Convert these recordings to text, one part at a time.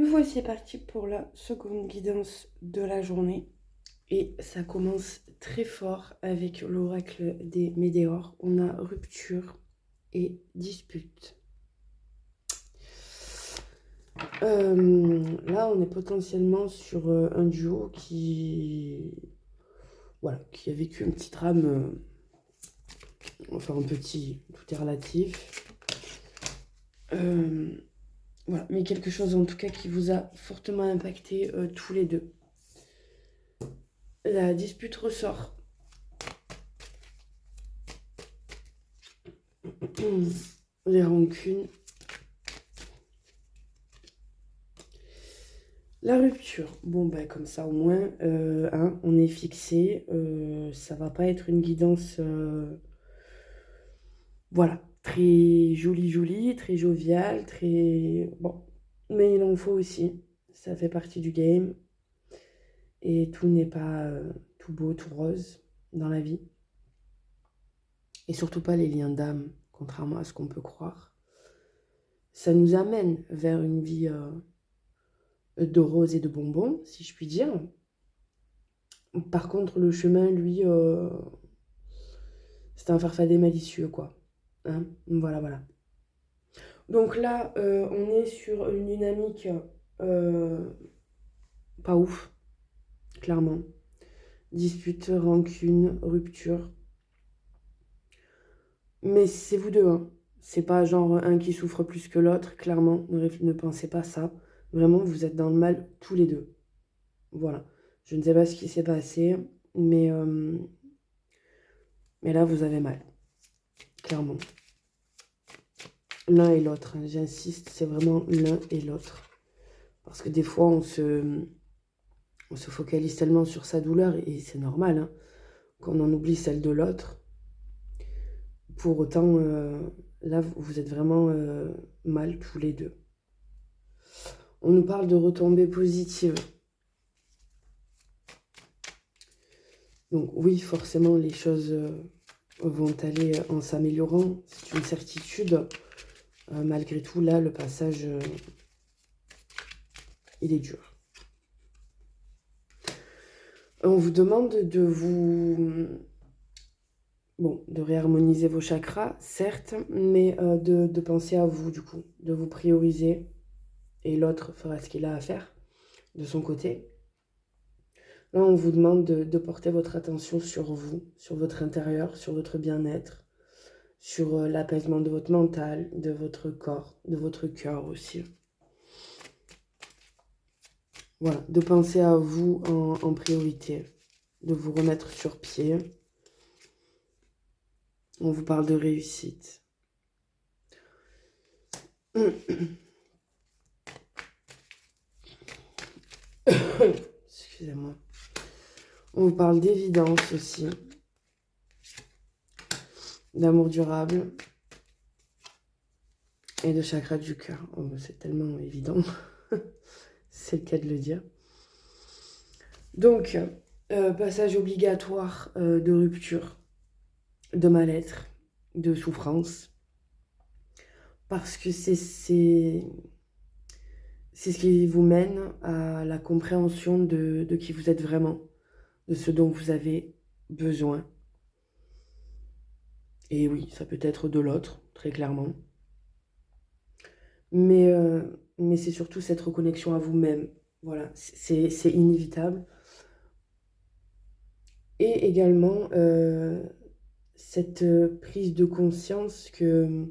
Nous voici partis pour la seconde guidance de la journée. Et ça commence très fort avec l'oracle des météores. On a rupture et dispute. Là, on est potentiellement sur un duo qui a vécu un petit drame, enfin un petit, tout est relatif. Voilà, mais quelque chose en tout cas qui vous a fortement impacté tous les deux. La dispute ressort. Les rancunes. La rupture. Bon, ben comme ça au moins, on est fixé. Ça va pas être une guidance, voilà, très jolie, très joviale, très... Bon, mais il en faut aussi. Ça fait partie du game. Et tout n'est pas tout beau, tout rose dans la vie. Et surtout pas les liens d'âme, contrairement à ce qu'on peut croire. Ça nous amène vers une vie de roses et de bonbons, si je puis dire. Par contre, le chemin, lui, c'est un farfadet malicieux, quoi. Hein, voilà. Donc là, on est sur une dynamique pas ouf, clairement. Dispute, rancune, rupture. Mais c'est vous deux, hein. C'est pas genre un qui souffre plus que l'autre, clairement. Ne pensez pas ça. Vraiment, vous êtes dans le mal tous les deux. Voilà. Je ne sais pas ce qui s'est passé, mais là, vous avez mal. Clairement. L'un et l'autre, hein. J'insiste, c'est vraiment l'un et l'autre. Parce que des fois, on se focalise tellement sur sa douleur, et c'est normal, hein, qu'on en oublie celle de l'autre. Pour autant, là, vous êtes vraiment mal tous les deux. On nous parle de retombées positives. Donc oui, forcément, les choses vont aller en s'améliorant. C'est une certitude. Malgré tout, là, le passage, il est dur. On vous demande de de réharmoniser vos chakras, certes, mais de penser à vous, du coup, de vous prioriser. Et l'autre fera ce qu'il a à faire de son côté. Là, on vous demande de porter votre attention sur vous, sur votre intérieur, sur votre bien-être, sur l'apaisement de votre mental, de votre corps, de votre cœur aussi. Voilà, de penser à vous en priorité, de vous remettre sur pied. On vous parle de réussite. Excusez-moi. On vous parle d'évidence aussi, d'amour durable et de chakra du cœur. Oh, c'est tellement évident, c'est le cas de le dire. Donc, passage obligatoire de rupture, de mal-être, de souffrance, parce que c'est ce qui vous mène à la compréhension de qui vous êtes vraiment, de ce dont vous avez besoin. Et oui, ça peut être de l'autre, très clairement. Mais c'est surtout cette reconnexion à vous-même. Voilà, c'est inévitable. Et également cette prise de conscience que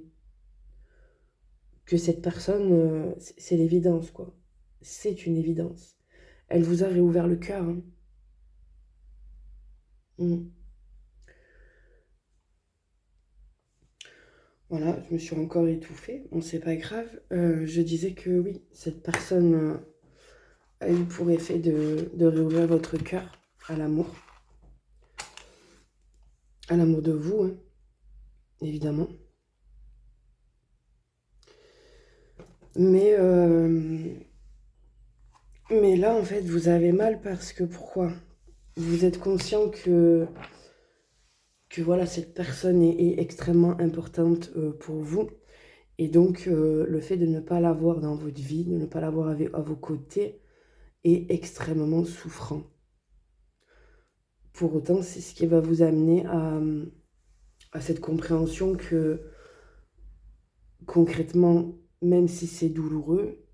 cette personne, c'est l'évidence, quoi. C'est une évidence. Elle vous a réouvert le cœur, hein. Voilà, je me suis encore étouffée. Bon, c'est pas grave. Je disais que oui, cette personne a eu pour effet de réouvrir votre cœur à l'amour. À l'amour de vous, hein, évidemment. Mais là, en fait, vous avez mal parce que pourquoi? Vous êtes conscient que voilà, cette personne est extrêmement importante pour vous. Et donc, le fait de ne pas l'avoir dans votre vie, de ne pas l'avoir à vos côtés, est extrêmement souffrant. Pour autant, c'est ce qui va vous amener à cette compréhension que, concrètement, même si c'est douloureux,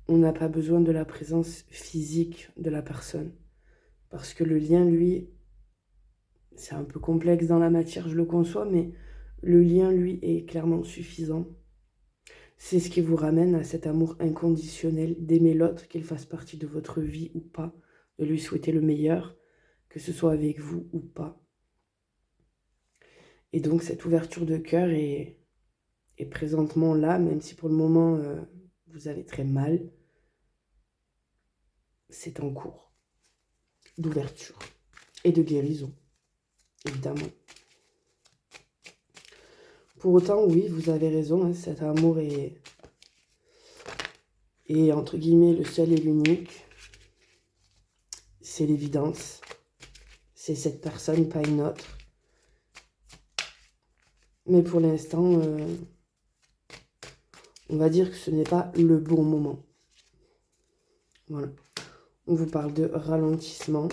on n'a pas besoin de la présence physique de la personne. Parce que le lien, lui, c'est un peu complexe dans la matière, je le conçois, mais le lien, lui, est clairement suffisant. C'est ce qui vous ramène à cet amour inconditionnel d'aimer l'autre, qu'il fasse partie de votre vie ou pas, de lui souhaiter le meilleur, que ce soit avec vous ou pas. Et donc cette ouverture de cœur est présentement là, même si pour le moment vous avez très mal, c'est en cours d'ouverture et de guérison, évidemment. Pour autant, oui, vous avez raison, hein, cet amour est entre guillemets le seul et l'unique. C'est l'évidence. C'est cette personne, pas une autre. Mais pour l'instant, on va dire que ce n'est pas le bon moment. Voilà. On vous parle de ralentissement.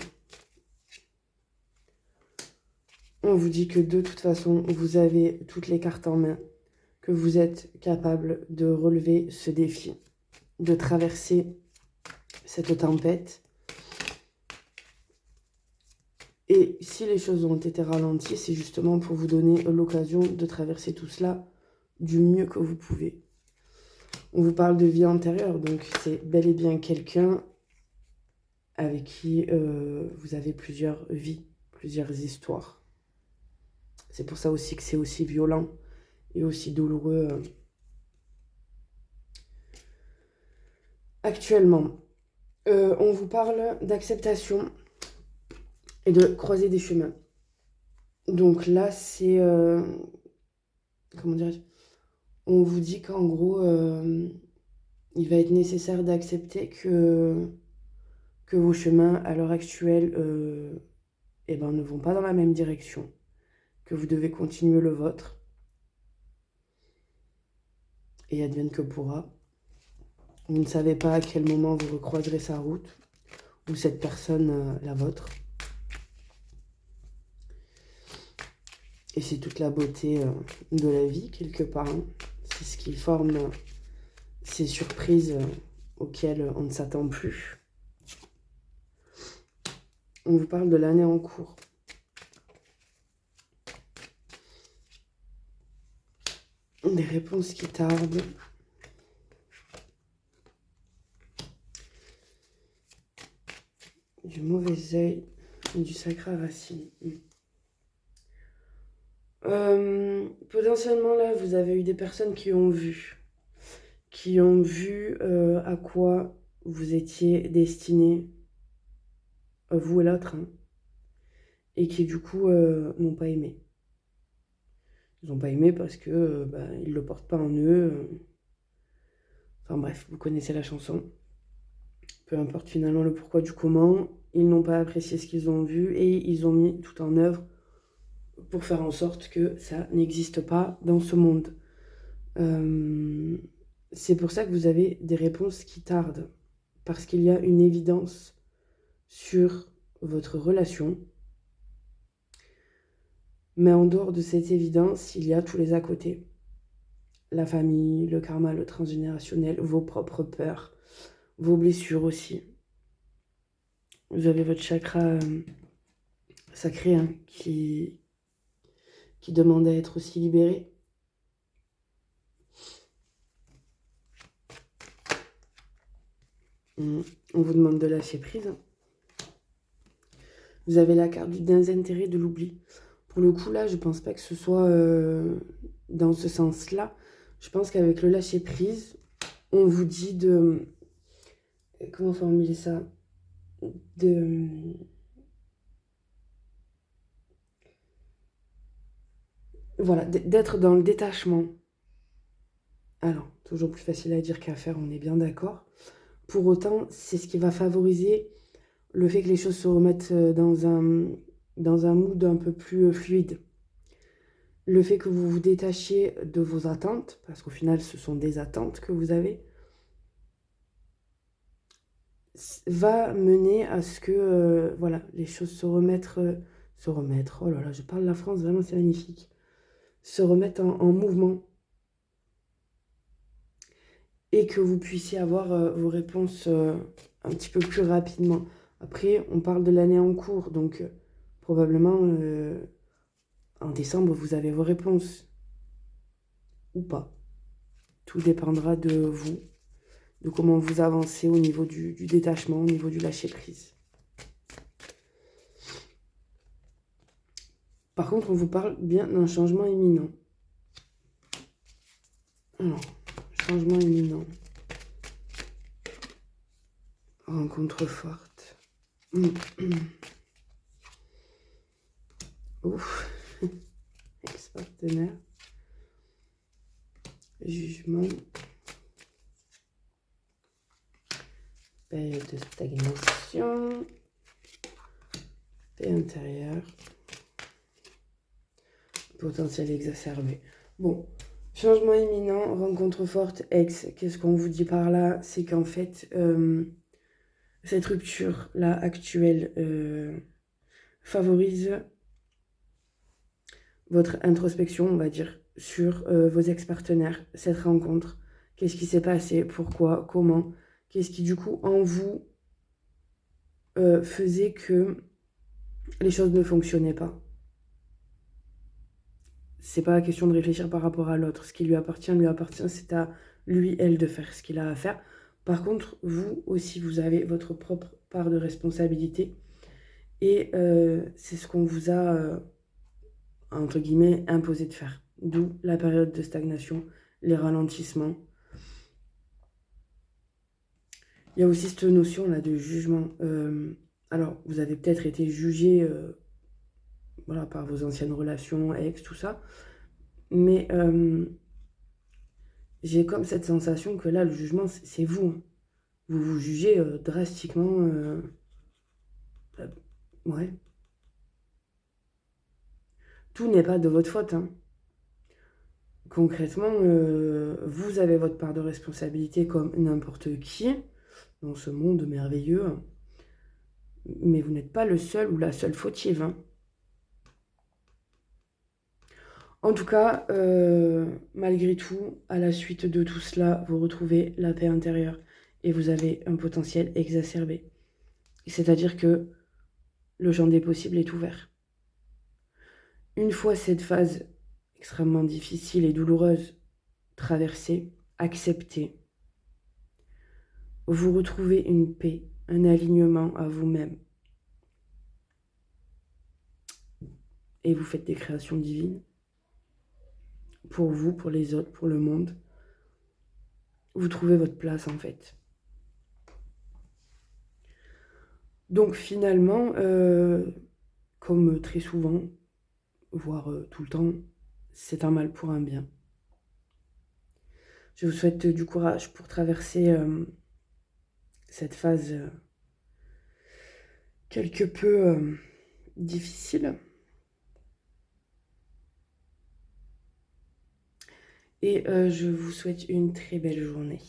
On vous dit que de toute façon, vous avez toutes les cartes en main, que vous êtes capable de relever ce défi, de traverser cette tempête. Et si les choses ont été ralenties, c'est justement pour vous donner l'occasion de traverser tout cela du mieux que vous pouvez. On vous parle de vie antérieure, donc c'est bel et bien quelqu'un avec qui vous avez plusieurs vies, plusieurs histoires. C'est pour ça aussi que c'est aussi violent et aussi douloureux actuellement. On vous parle d'acceptation et de croiser des chemins. Donc là, c'est... comment dirais-je ? On vous dit qu'en gros, il va être nécessaire d'accepter que vos chemins, à l'heure actuelle, ne vont pas dans la même direction, que vous devez continuer le vôtre. Et advienne que pourra. Vous ne savez pas à quel moment vous recroiserez sa route, ou cette personne, la vôtre. Et c'est toute la beauté de la vie, quelque part. Hein. C'est ce qui forme ces surprises auxquelles on ne s'attend plus. On vous parle de l'année en cours. Des réponses qui tardent. Du mauvais œil et du sacré racine. Potentiellement là, vous avez eu des personnes qui ont vu à quoi vous étiez destinés, vous et l'autre, hein, et qui du coup n'ont pas aimé. Ils n'ont pas aimé parce que ils le portent pas en eux. Enfin bref, vous connaissez la chanson. Peu importe finalement le pourquoi du comment, ils n'ont pas apprécié ce qu'ils ont vu et ils ont mis tout en œuvre pour faire en sorte que ça n'existe pas dans ce monde. C'est pour ça que vous avez des réponses qui tardent, parce qu'il y a une évidence sur votre relation. Mais en dehors de cette évidence, il y a tous les à côté. La famille, le karma, le transgénérationnel, vos propres peurs, vos blessures aussi. Vous avez votre chakra sacré hein, qui demande à être aussi libéré. On vous demande de lâcher prise. Vous avez la carte du désintérêt, de l'oubli. Pour le coup, là, je pense pas que ce soit dans ce sens-là. Je pense qu'avec le lâcher prise, on vous dit de... Comment formuler ça ? Voilà, d'être dans le détachement. Alors, toujours plus facile à dire qu'à faire, on est bien d'accord. Pour autant, c'est ce qui va favoriser le fait que les choses se remettent dans un mood un peu plus fluide. le fait que vous vous détachiez de vos attentes, parce qu'au final, ce sont des attentes que vous avez, va mener à ce que voilà, les choses se remettre, oh là là, je parle la France, vraiment c'est magnifique, se remettent en mouvement et que vous puissiez avoir vos réponses un petit peu plus rapidement. Après, on parle de l'année en cours, donc probablement en décembre, vous avez vos réponses ou pas. Tout dépendra de vous, de comment vous avancez au niveau du détachement, au niveau du lâcher-prise. Par contre, on vous parle bien d'un changement imminent. Alors, changement imminent. Rencontre forte. Ouf. Ex-partenaire. Jugement. Période de stagnation. Paix intérieure. Potentiel exacerbé. Bon, changement imminent, rencontre forte, ex. Qu'est-ce qu'on vous dit par là? C'est qu'en fait, cette rupture-là actuelle favorise votre introspection, on va dire, sur vos ex-partenaires, cette rencontre. Qu'est-ce qui s'est passé? Pourquoi? Comment? Qu'est-ce qui, du coup, en vous faisait que les choses ne fonctionnaient pas? C'est pas la question de réfléchir par rapport à l'autre. Ce qui lui appartient, c'est à lui, elle, de faire ce qu'il a à faire. Par contre, vous aussi, vous avez votre propre part de responsabilité. Et c'est ce qu'on vous a, entre guillemets, imposé de faire. D'où la période de stagnation, les ralentissements. Il y a aussi cette notion-là de jugement. Alors, vous avez peut-être été jugé voilà, par vos anciennes relations, ex, tout ça. Mais j'ai comme cette sensation que là, le jugement, c'est vous. Hein. Vous vous jugez drastiquement. Ouais. Tout n'est pas de votre faute. Hein. Concrètement, vous avez votre part de responsabilité comme n'importe qui dans ce monde merveilleux. Mais vous n'êtes pas le seul ou la seule fautive. Hein. En tout cas, malgré tout, à la suite de tout cela, vous retrouvez la paix intérieure et vous avez un potentiel exacerbé. C'est-à-dire que le champ des possibles est ouvert. Une fois cette phase extrêmement difficile et douloureuse traversée, acceptée, vous retrouvez une paix, un alignement à vous-même. Et vous faites des créations divines. Pour vous, pour les autres, pour le monde. Vous trouvez votre place en fait. Donc finalement, comme très souvent, voire tout le temps, c'est un mal pour un bien. Je vous souhaite du courage pour traverser cette phase quelque peu difficile. Et je vous souhaite une très belle journée.